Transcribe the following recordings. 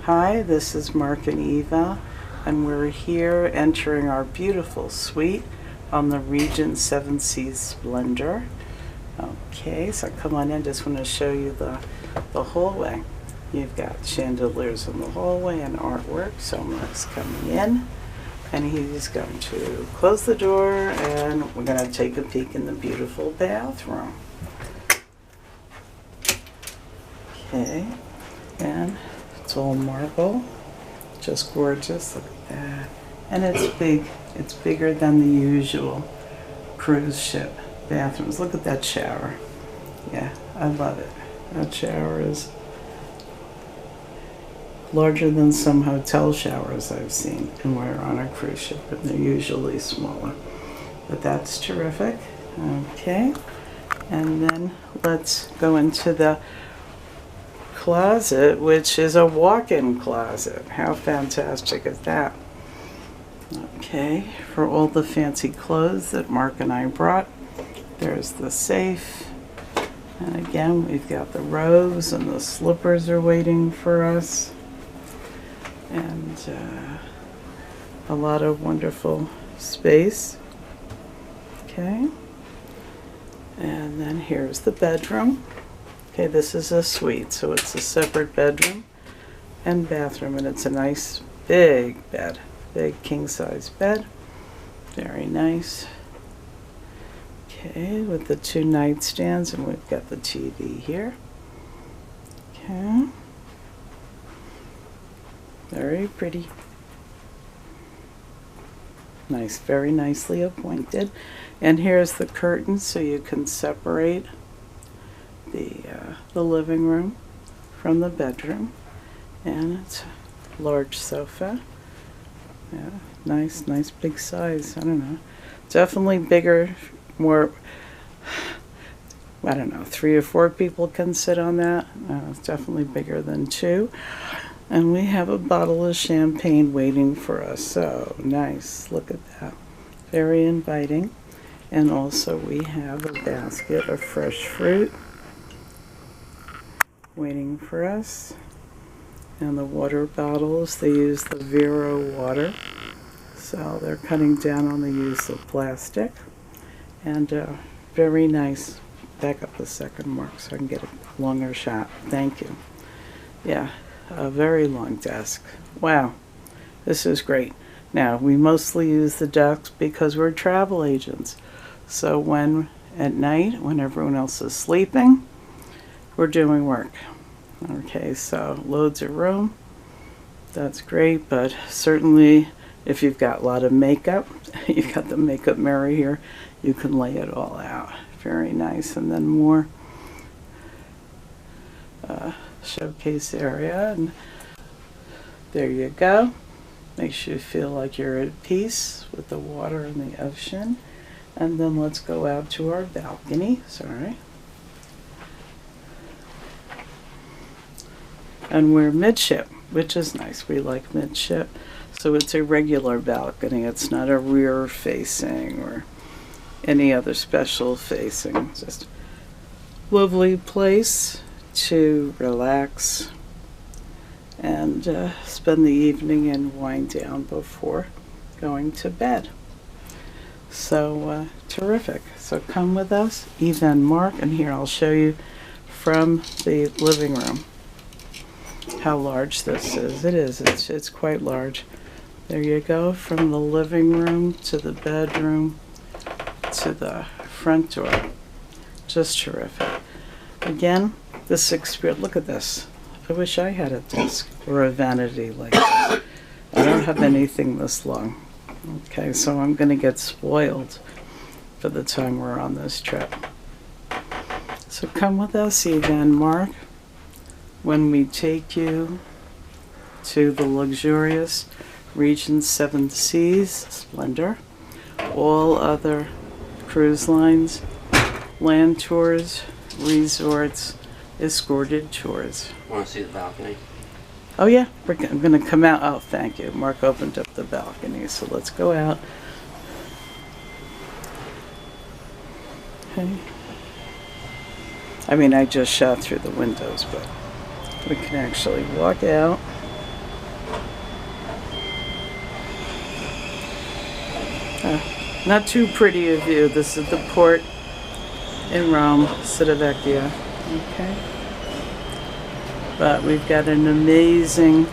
Hi, this is Mark and Eva, and we're here entering our beautiful suite on the Regent Seven Seas Splendor. Okay, so come on in. Just want to show you the hallway. You've got chandeliers in the hallway and artwork. So Mark's coming in, and he's going to close the door, and we're going to take a peek in the beautiful bathroom. Okay, and it's all marble, just gorgeous. Look at that. And it's big. It's bigger than the usual cruise ship bathrooms. Look at that shower. Yeah, I love it. That shower is larger than some hotel showers I've seen and we're on a cruise ship, and they're usually smaller. But that's terrific. Okay, and then let's go into the closet, which is a walk-in closet. How fantastic is that? Okay, for all the fancy clothes that Mark and I brought, there's the safe. And again, we've got the robes, and the slippers are waiting for us. And a lot of wonderful space. Okay, and then here's the bedroom. Okay, this is a suite, so it's a separate bedroom and bathroom, and it's a nice big bed, big king-size bed. Very nice. Okay, with the two nightstands, and we've got the TV here. Okay. Very pretty. Nice, very nicely appointed. And here's the curtain, so you can separate the living room from the bedroom. And it's a large sofa. Yeah, nice big size. I don't know. Definitely bigger, more, I don't know, 3 or 4 people can sit on that. It's definitely bigger than 2. And we have a bottle of champagne waiting for us. So nice. Look at that. Very inviting. And also we have a basket of fresh fruit waiting for us. And the water bottles, they use the Vero water. So they're cutting down on the use of plastic. And very nice. Back up a second, Mark, so I can get a longer shot. Thank you. Yeah. A very long desk. Wow, this is great. Now, we mostly use the desks because we're travel agents. So when at night, when everyone else is sleeping, we're doing work. Okay, so loads of room. That's great, but certainly if you've got a lot of makeup, you've got the makeup mirror here, you can lay it all out. Very nice. And then more showcase area, and there you go. Makes you feel like you're at peace with the water and the ocean. And then let's go out to our balcony. Sorry. And we're midship, which is nice. We like midship. So it's a regular balcony. It's not a rear facing or any other special facing. Just lovely place to relax and spend the evening and wind down before going to bed. So terrific. So come with us, Eva and Mark, and here I'll show you from the living room how large this is. It's quite large. There you go, from the living room to the bedroom to the front door. Just terrific. Again, this experience, look at this. I wish I had a desk or a vanity like this. I don't have anything this long. Okay, so I'm going to get spoiled for the time we're on this trip. So come with us, Eva and Mark, when we take you to the luxurious Regent Seven Seas Splendor. All other cruise lines, land tours, resorts, escorted tours. Want to see the balcony? Oh yeah, I'm going to come out. Oh, thank you. Mark opened up the balcony, so let's go out. Okay. I mean, I just shot through the windows, but we can actually walk out Not too pretty a view. This is the port in Rome, Civitavecchia. Okay. But we've got an amazing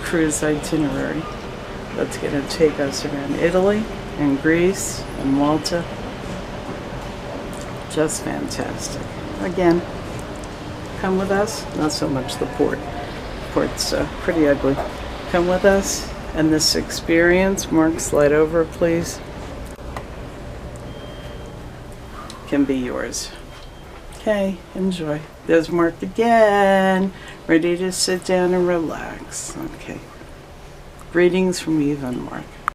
cruise itinerary that's going to take us around Italy and Greece and Malta. Just fantastic. Again, come with us. Not so much the port. Port's pretty ugly. Come with us, and this experience, Mark, slide over, please, can be yours. Okay, enjoy. There's Mark again, ready to sit down and relax. Okay. Greetings from Eve and Mark.